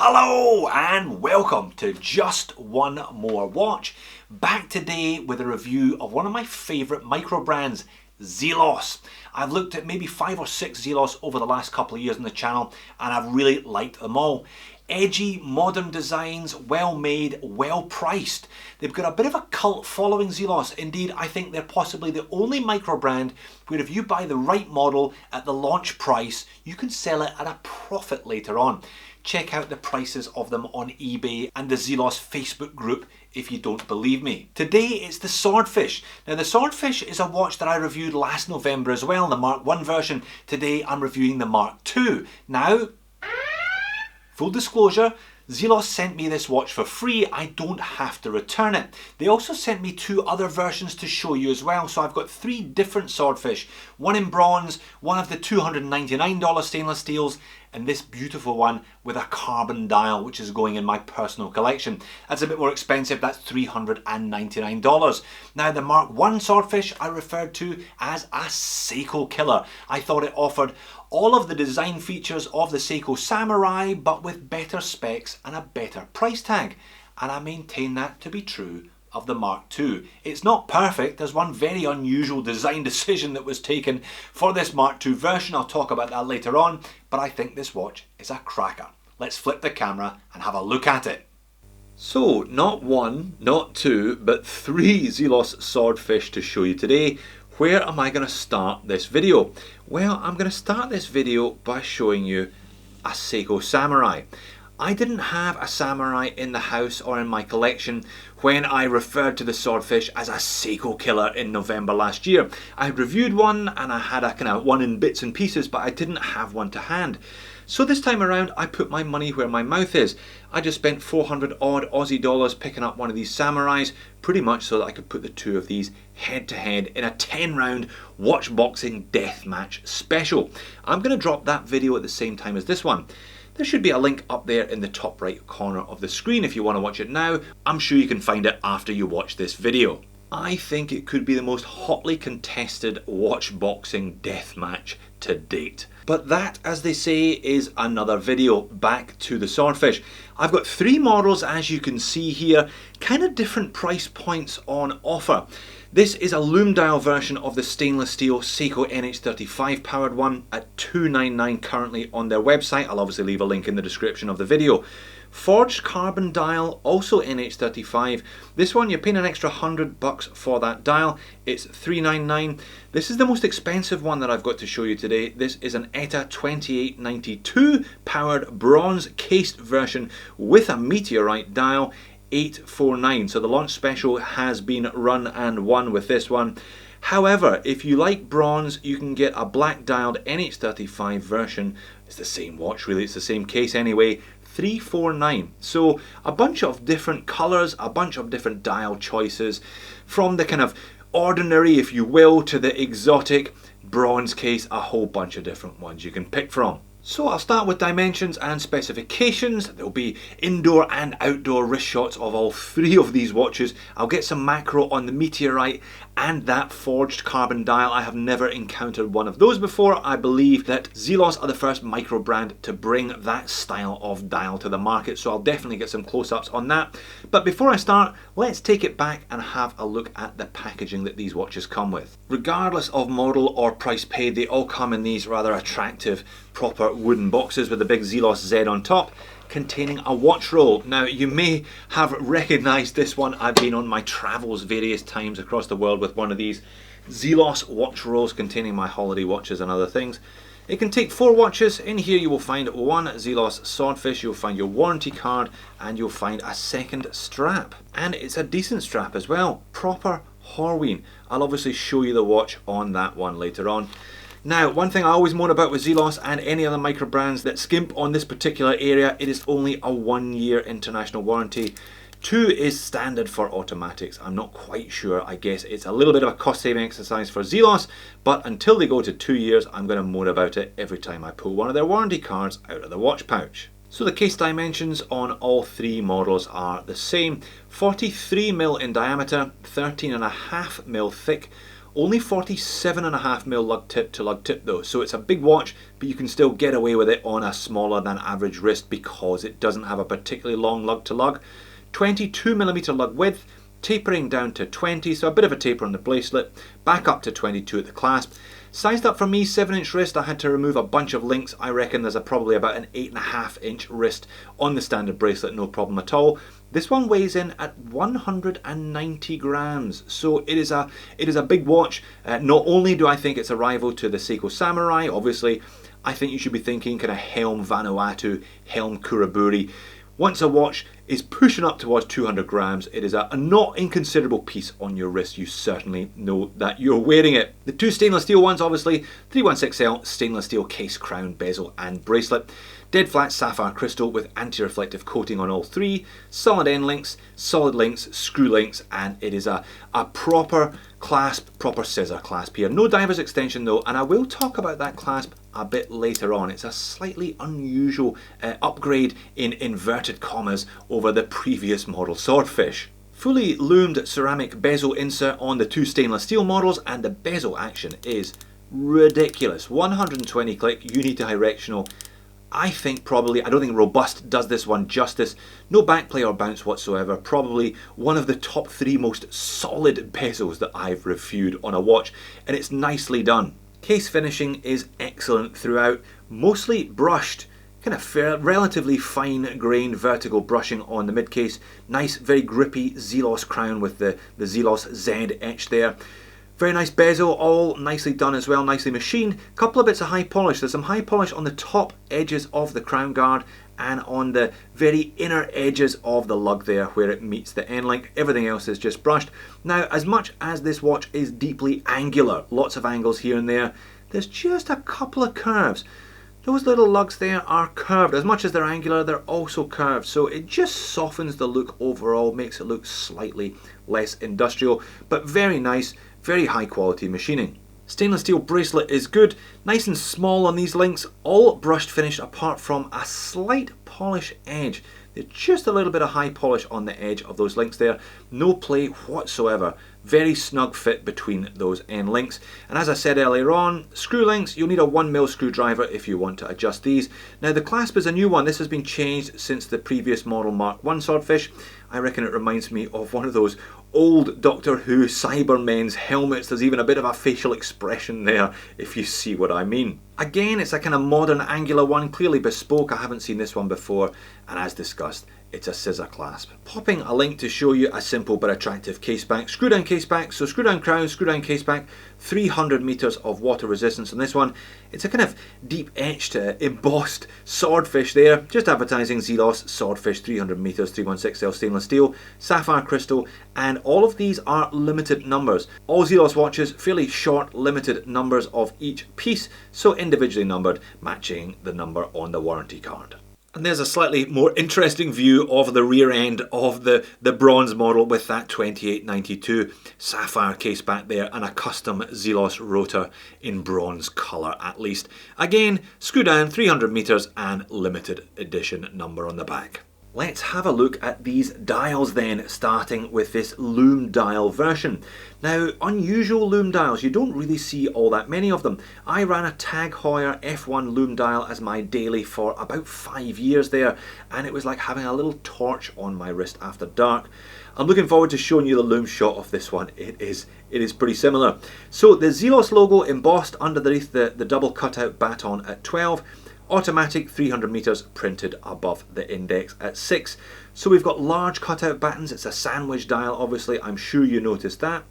Hello and welcome to Just One More Watch. Back today with a review of one of my favourite micro brands, ZELOS. I've looked at maybe 5 or 6 ZELOS over the last couple of years on the channel and I've really liked them all. Edgy, modern designs, well made, well priced. They've got a bit of a cult following, ZELOS. Indeed, I think they're possibly the only micro brand where if you buy the right model at the launch price, you can sell it at a profit later on. Check out the prices of them on eBay and the ZELOS Facebook group if you don't believe me. Today it's the Swordfish. Now the Swordfish is a watch that I reviewed last November as well, the Mark 1 version. Today I'm reviewing the Mark 2. Now, full disclosure, ZELOS sent me this watch for free. I don't have to return it. They also sent me 2 other versions to show you as well. So I've got 3 different Swordfish. One in bronze, one of the $299 stainless steels, and this beautiful one with a carbon dial, which is going in my personal collection. That's a bit more expensive, that's $399. Now the Mark 1 Swordfish I referred to as a Seiko Killer. I thought it offered all of the design features of the Seiko Samurai, but with better specs and a better price tag. And I maintain that to be true of the Mark II. It's not perfect. There's one very unusual design decision that was taken for this Mark II version. I'll talk about that later on, but I think this watch is a cracker. Let's flip the camera and have a look at it. So, not 1, not 2, but 3 ZELOS Swordfish to show you today. Where am I going to start this video? Well, I'm going to start this video by showing you a Seiko Samurai. I didn't have a Samurai in the house or in my collection when I referred to the Swordfish as a Seiko Killer in November last year. I had reviewed one and I had a kind of one in bits and pieces, but I didn't have one to hand. So this time around I put my money where my mouth is. I just spent 400 odd Aussie dollars picking up one of these Samurais, pretty much so that I could put the 2 of these head to head in a 10 round watch boxing deathmatch special. I'm going to drop that video at the same time as this one. There should be a link up there in the top right corner of the screen if you want to watch it now. I'm sure you can find it after you watch this video. I think it could be the most hotly contested watch boxing deathmatch to date. But that, as they say, is another video. Back to the Swordfish. I've got 3 models, as you can see here, kind of different price points on offer. This is a Loom Dial version of the stainless steel Seiko NH35 powered one at $299 currently on their website. I'll obviously leave a link in the description of the video. Forged carbon dial, also NH35. This one you're paying an extra $100 for that dial. It's $399. This is the most expensive one that I've got to show you today. This is an ETA 2892 powered bronze cased version with a meteorite dial. $849. So the launch special has been run and won with this one. However, if you like bronze, you can get a black dialed NH35 version. It's the same watch really, it's the same case anyway. $349. So a bunch of different colours, a bunch of different dial choices, from the kind of ordinary, if you will, to the exotic. Bronze case, a whole bunch of different ones you can pick from. So I'll start with dimensions and specifications. There'll be indoor and outdoor wrist shots of all 3 of these watches. I'll get some macro on the meteorite and that forged carbon dial. I have never encountered one of those before. I believe that ZELOS are the first micro brand to bring that style of dial to the market, so I'll definitely get some close-ups on that. But before I start, let's take it back and have a look at the packaging that these watches come with. Regardless of model or price paid, they all come in these rather attractive proper wooden boxes with the big ZELOS Z on top, containing a watch roll. Now you may have recognised this one. I've been on my travels various times across the world with one of these ZELOS watch rolls containing my holiday watches and other things. It can take 4 watches. In here you will find 1 ZELOS Swordfish, you'll find your warranty card, and you'll find a second strap. And it's a decent strap as well, proper Horween. I'll obviously show you the watch on that one later on. Now, one thing I always moan about with ZELOS and any other micro brands that skimp on this particular area, it is only a 1-year international warranty. 2 is standard for automatics. I'm not quite sure. I guess it's a little bit of a cost saving exercise for ZELOS, but until they go to 2 years, I'm going to moan about it every time I pull one of their warranty cards out of the watch pouch. So the case dimensions on all 3 models are the same. 43mm in diameter, 13.5mm thick, Only 47.5mm lug tip to lug tip though, so it's a big watch, but you can still get away with it on a smaller than average wrist because it doesn't have a particularly long lug to lug. 22mm lug width, tapering down to 20, so a bit of a taper on the bracelet, back up to 22 at the clasp. Sized up for me, 7-inch wrist. I had to remove a bunch of links. I reckon there's probably about an 8.5-inch wrist on the standard bracelet, no problem at all. This one weighs in at 190 grams, so it is a big watch. Not only do I think it's a rival to the Seiko Samurai, obviously, I think you should be thinking kind of Helm Vanuatu, Helm Khuraburi. Once a watch is pushing up towards 200 grams, it is a not inconsiderable piece on your wrist. You certainly know that you're wearing it. The two stainless steel ones, obviously, 316L stainless steel case, crown, bezel and bracelet. Dead flat sapphire crystal with anti-reflective coating on all three, solid end links, solid links, screw links, and it is a proper clasp, proper scissor clasp here. No diver's extension though, and I will talk about that clasp a bit later on. It's a slightly unusual upgrade in inverted commas over the previous model Swordfish. Fully loomed ceramic bezel insert on the two stainless steel models, and the bezel action is ridiculous. 120 click, unidirectional. I don't think Robust does this one justice. No backplay or bounce whatsoever. Probably one of the top 3 most solid bezels that I've reviewed on a watch, and it's nicely done. Case finishing is excellent throughout, mostly brushed, kind of relatively fine grained vertical brushing on the mid case. Nice, very grippy ZELOS crown with the ZELOS Z etched there. Very nice bezel, all nicely done as well, nicely machined. Couple of bits of high polish. There's some high polish on the top edges of the crown guard and on the very inner edges of the lug there where it meets the end link. Everything else is just brushed. Now, as much as this watch is deeply angular, lots of angles here and there, there's just a couple of curves. Those little lugs there are curved. As much as they're angular, they're also curved. So it just softens the look overall, makes it look slightly less industrial, but very nice. Very high quality machining. Stainless steel bracelet is good, nice and small on these links, all brushed finish apart from a slight polish edge. There's just a little bit of high polish on the edge of those links there, no play whatsoever. Very snug fit between those end links. And as I said earlier on, screw links, you'll need a 1mm screwdriver if you want to adjust these. Now the clasp is a new one. This has been changed since the previous model Mark I Swordfish. I reckon it reminds me of one of those old Doctor Who Cybermen's helmets. There's even a bit of a facial expression there, if you see what I mean. Again, it's a kind of modern angular one, clearly bespoke. I haven't seen this one before, and as discussed, it's a scissor clasp. Popping a link to show you a simple but attractive case back. Screw down case back, so screw down crown, screw down case back, 300 meters of water resistance on this one. It's a kind of deep etched, embossed swordfish there, just advertising ZELOS, swordfish, 300 meters, 316L stainless steel, sapphire crystal, and all of these are limited numbers. All ZELOS watches, fairly short, limited numbers of each piece, so individually numbered, matching the number on the warranty card. And there's a slightly more interesting view of the rear end of the bronze model with that 2892 sapphire case back there and a custom ZELOS rotor in bronze colour at least. Again, screw down, 300 meters and limited edition number on the back. Let's have a look at these dials then, starting with this Loom Dial version. Now, unusual Loom Dials, you don't really see all that many of them. I ran a Tag Heuer F1 Loom Dial as my daily for about 5 years there, and it was like having a little torch on my wrist after dark. I'm looking forward to showing you the loom shot of this one. It is pretty similar. So the ZELOS logo embossed underneath the double cutout baton at 12, automatic 300 meters printed above the index at 6. So we've got large cutout batons. It's a sandwich dial, obviously. I'm sure you noticed that.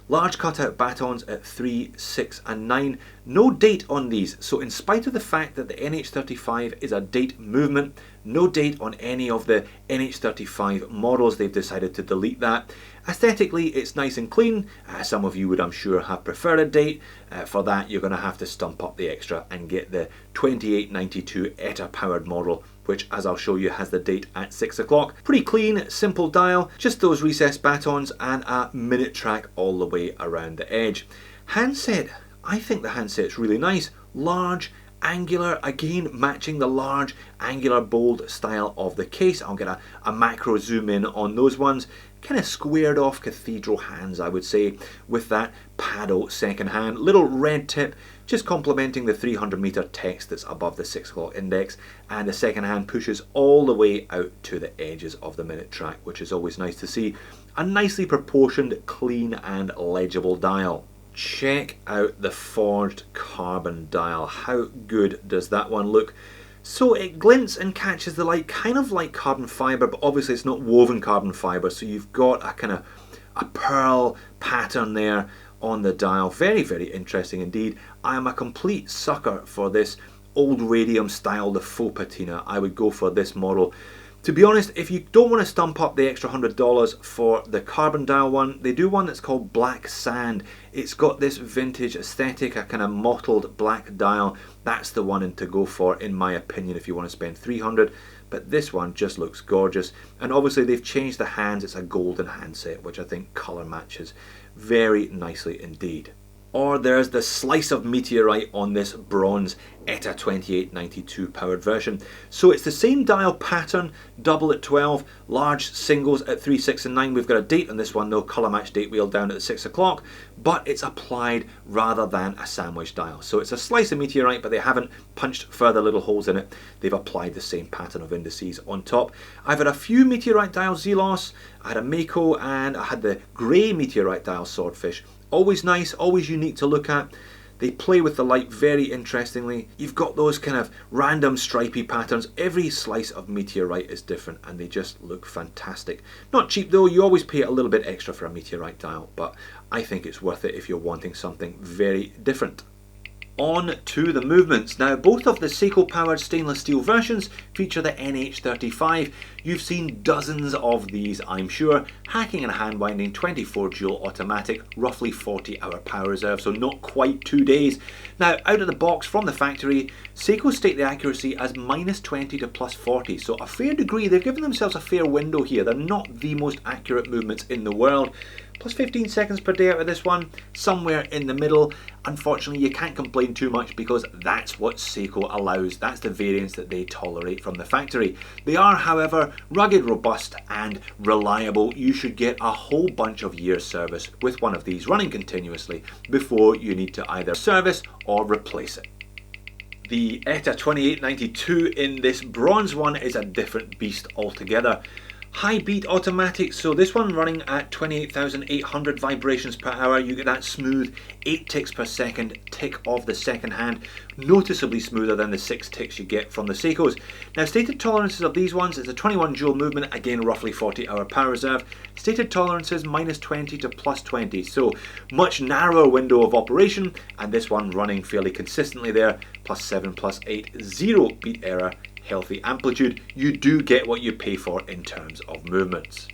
Large cutout batons at 3, 6 and 9. No date on these. So in spite of the fact that the NH35 is a date movement, no date on any of the NH35 models. They've decided to delete that. Aesthetically, it's nice and clean. Some of you would, I'm sure, have preferred a date. For that, you're going to have to stump up the extra and get the 2892 ETA powered model, which, as I'll show you, has the date at 6 o'clock. Pretty clean, simple dial, just those recessed batons and a minute track all the way around the edge. Handset, I think the handset's really nice. Large, angular, again matching the large, angular, bold style of the case. I'll get a macro zoom in on those ones. kind of squared off cathedral hands, I would say, with that paddle second hand. Little red tip, just complementing the 300 meter text that's above the 6 o'clock index, and the second hand pushes all the way out to the edges of the minute track, which is always nice to see. A nicely proportioned, clean and legible dial. Check out the forged carbon dial. How good does that one look? So it glints and catches the light, kind of like carbon fibre, but obviously it's not woven carbon fibre, so you've got a kind of a pearl pattern there on the dial. Very, very interesting indeed. I am a complete sucker for this old radium style, the faux patina. I would go for this model. To be honest, if you don't want to stump up the extra $100 for the carbon dial one, they do one that's called Black Sand. It's got this vintage aesthetic, a kind of mottled black dial. That's the one to go for, in my opinion, if you want to spend $300. But this one just looks gorgeous. And obviously they've changed the hands. It's a golden handset, which I think colour matches very nicely indeed. Or there's the slice of meteorite on this bronze ETA 2892 powered version. So it's the same dial pattern, double at 12, large singles at 3, 6 and 9. We've got a date on this one, no colour match date wheel down at 6 o'clock, but it's applied rather than a sandwich dial. So it's a slice of meteorite, but they haven't punched further little holes in it. They've applied the same pattern of indices on top. I've had a few meteorite dial ZELOS, I had a Mako, and I had the grey meteorite dial Swordfish. Always nice, always unique to look at. They play with the light very interestingly. You've got those kind of random stripy patterns. Every slice of meteorite is different and they just look fantastic. Not cheap though, you always pay a little bit extra for a meteorite dial, but I think it's worth it if you're wanting something very different. On to the movements. Now both of the Seiko powered stainless steel versions feature the NH35. You've seen dozens of these, I'm sure. Hacking and hand winding, 24 dual automatic, roughly 40-hour power reserve, so not quite 2 days. Now out of the box from the factory, Seiko state the accuracy as -20 to +40, so a fair degree. They've given themselves a fair window here. They're not the most accurate movements in the world. Plus 15 seconds per day out of this one, somewhere in the middle. Unfortunately, you can't complain too much because that's what Seiko allows. That's the variance that they tolerate from the factory. They are, however, rugged, robust and reliable. You should get a whole bunch of years service with one of these running continuously before you need to either service or replace it. The ETA 2892 in this bronze one is a different beast altogether. High beat automatic, so this one running at 28,800 vibrations per hour. You get that smooth 8 ticks per second tick of the second hand, noticeably smoother than the 6 ticks you get from the Seikos. Now stated tolerances of these ones is a 21 joule movement, again roughly 40-hour power reserve. Stated tolerances -20 to +20, so much narrower window of operation, and this one running fairly consistently there, +7, +8, 0 beat error. Healthy amplitude. You do get what you pay for in terms of movements.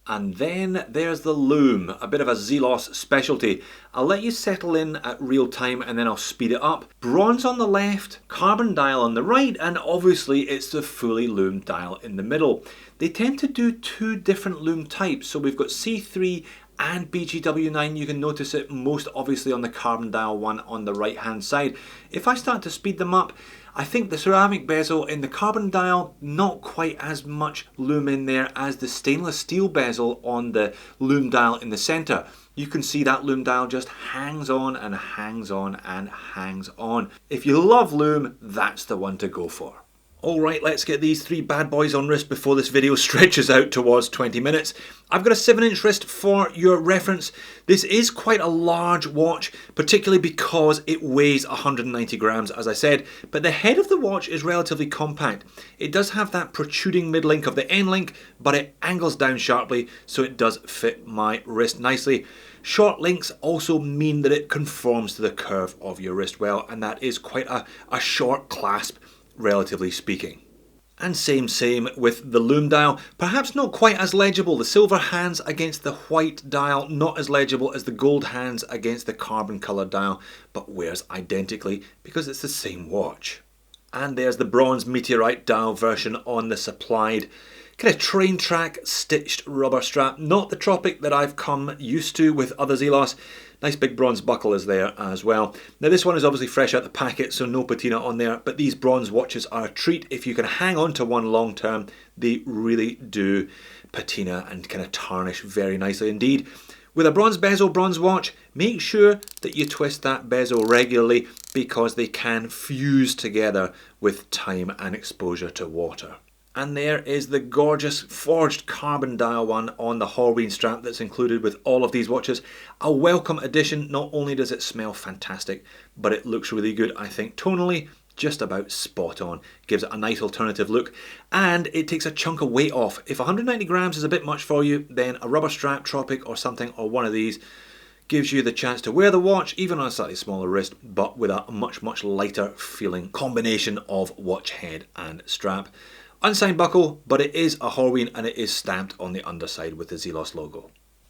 And then there's the Loom, a bit of a ZELOS specialty. I'll let you settle in at real time and then I'll speed it up. Bronze on the left, carbon dial on the right, and obviously it's the fully Loom dial in the middle. They tend to do two different Loom types, so we've got C3 and BGW9. You can notice it most obviously on the carbon dial one on the right hand side. If I start to speed them up, I think the ceramic bezel in the carbon dial, not quite as much Loom in there as the stainless steel bezel on the Loom dial in the center. You can see that Loom dial just hangs on and hangs on and hangs on. If you love Loom, that's the one to go for. Alright, let's get these three bad boys on wrist before this video stretches out towards 20 minutes. I've got a 7-inch wrist for your reference. This is quite a large watch, particularly because it weighs 190 grams, as I said, but the head of the watch is relatively compact. It does have that protruding mid-link of the end link, but it angles down sharply, so it does fit my wrist nicely. Short links also mean that it conforms to the curve of your wrist well, and that is quite a short clasp, relatively speaking. And same with the Loom dial, perhaps not quite as legible. The silver hands against the white dial, not as legible as the gold hands against the carbon colour dial, but wears identically because it's the same watch. And there's the bronze meteorite dial version on the supplied kind of train track stitched rubber strap, not the Tropic that I've come used to with other ZELOS. Nice big bronze buckle is there as well. Now this one is obviously fresh out the packet, so no patina on there, but these bronze watches are a treat. If you can hang on to one long term, they really do patina and kind of tarnish very nicely indeed. With a bronze bezel bronze watch, make sure that you twist that bezel regularly because they can fuse together with time and exposure to water. And there is the gorgeous forged carbon dial one on the Halloween strap that's included with all of these watches. A welcome addition. Not only does it smell fantastic, but it looks really good, I think, tonally. Just about spot on. Gives it a nice alternative look, and it takes a chunk of weight off. If 190 grams is a bit much for you, then a rubber strap, Tropic or something, or one of these gives you the chance to wear the watch even on a slightly smaller wrist, but with a much lighter feeling combination of watch head and strap. Unsigned buckle, but it is a Halloween and it is stamped on the underside with the ZELOS logo.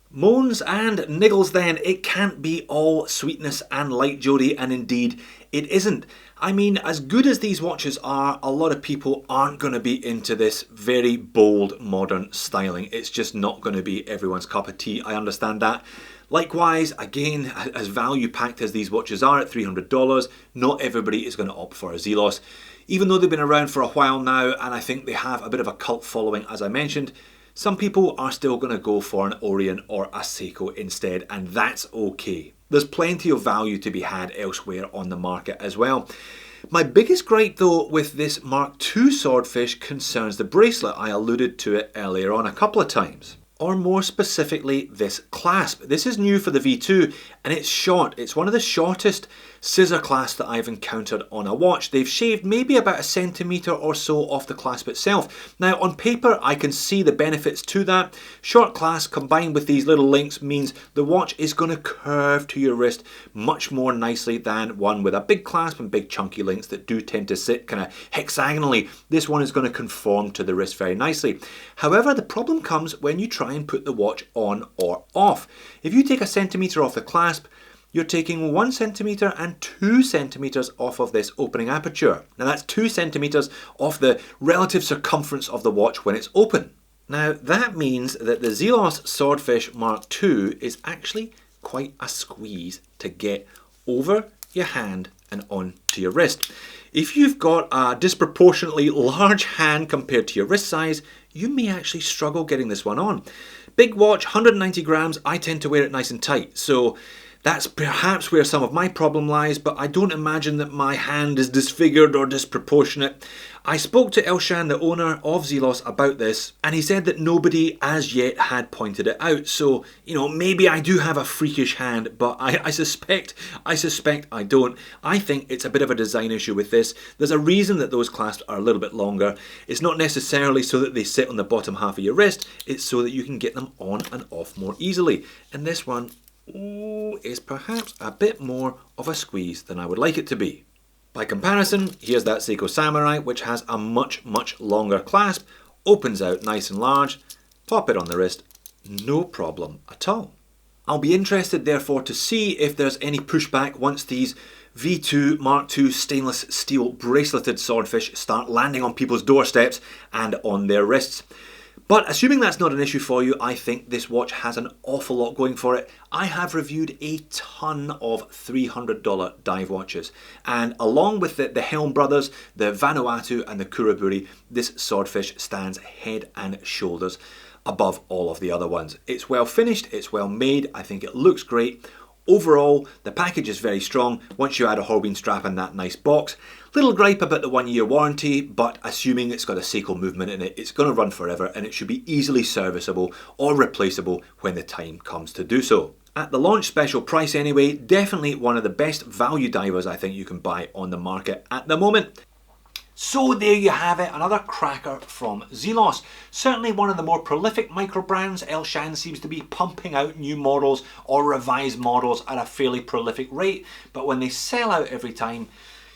Moans and niggles then. It can't be all sweetness and light, Jody, and indeed it isn't. I mean, as good as these watches are, a lot of people aren't going to be into this very bold modern styling. It's just not going to be everyone's cup of tea, I understand that. Likewise, again, as value packed as these watches are at $300, not everybody is going to opt for a ZELOS. Even though they've been around for a while now, and I think they have a bit of a cult following, as I mentioned, some people are still going to go for an Orient or a Seiko instead, and that's okay. There's plenty of value to be had elsewhere on the market as well. My biggest gripe though with this Mark II Swordfish concerns the bracelet. I alluded to it earlier on a couple of times. Or more specifically, this clasp. This is new for the V2 and it's short. It's one of the shortest scissor clasps that I've encountered on a watch. They've shaved maybe about a centimetre or so off the clasp itself. Now on paper I can see the benefits to that. Short clasp combined with these little links means the watch is going to curve to your wrist much more nicely than one with a big clasp and big chunky links that do tend to sit kind of hexagonally. This one is going to conform to the wrist very nicely. However, the problem comes when you try and put the watch on or off. If you take a centimetre off the clasp, you're taking 1 centimetre and 2 centimetres off of this opening aperture. Now that's 2 centimetres off the relative circumference of the watch when it's open. Now that means that the ZELOS Swordfish Mark II is actually quite a squeeze to get over your hand and onto your wrist. If you've got a disproportionately large hand compared to your wrist size, you may actually struggle getting this one on. Big watch, 190 grams, I tend to wear it nice and tight, so that's perhaps where some of my problem lies, but I don't imagine that my hand is disfigured or disproportionate. I spoke to Elshan, the owner of ZELOS, about this, and he said that nobody as yet had pointed it out. So, you know, maybe I do have a freakish hand, but I suspect I don't. I think it's a bit of a design issue with this. There's a reason that those clasps are a little bit longer. It's not necessarily so that they sit on the bottom half of your wrist, it's so that you can get them on and off more easily. And this one, is perhaps a bit more of a squeeze than I would like it to be. By comparison, here's that Seiko Samurai, which has a much longer clasp, opens out nice and large, pop it on the wrist, no problem at all. I'll be interested therefore to see if there's any pushback once these V2 Mark II stainless steel braceleted swordfish start landing on people's doorsteps and on their wrists. But assuming that's not an issue for you, I think this watch has an awful lot going for it. I have reviewed a ton of $300 dive watches, and along with the Helm brothers, the Vanuatu and the Khuraburi, this swordfish stands head and shoulders above all of the other ones. It's well finished, it's well made, I think it looks great. Overall, the package is very strong once you add a Halloween strap in that nice box. Little gripe about the 1-year warranty, but assuming it's got a Seiko movement in it, it's going to run forever and it should be easily serviceable or replaceable when the time comes to do so. At the launch special price anyway, definitely one of the best value divers I think you can buy on the market at the moment. So there you have it, another cracker from ZELOS. Certainly one of the more prolific micro brands. Elshan seems to be pumping out new models or revised models at a fairly prolific rate, but when they sell out every time,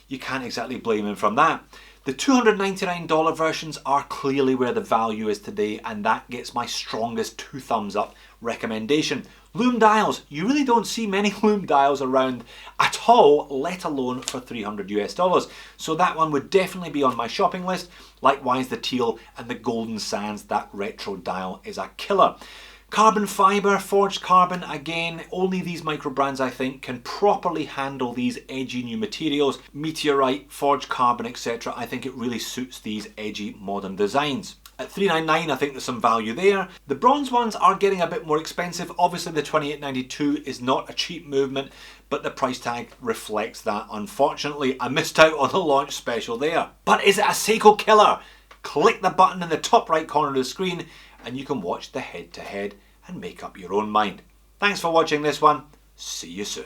you can't exactly blame them from that. The $299 versions are clearly where the value is today, and that gets my strongest 2 thumbs up recommendation. Loom Dials, you really don't see many Loom Dials around at all, let alone for $300 US. So that one would definitely be on my shopping list. Likewise the teal and the golden sands, that retro dial is a killer. Carbon fibre, forged carbon, again, only these micro brands I think can properly handle these edgy new materials. Meteorite, forged carbon, etc. I think it really suits these edgy modern designs. At $399 I think there's some value there. The bronze ones are getting a bit more expensive. Obviously the $28.92 is not a cheap movement, but the price tag reflects that. Unfortunately, I missed out on the launch special there. But is it a Seiko Killer? Click the button in the top right corner of the screen and you can watch the head-to-head and make up your own mind. Thanks for watching this one. See you soon.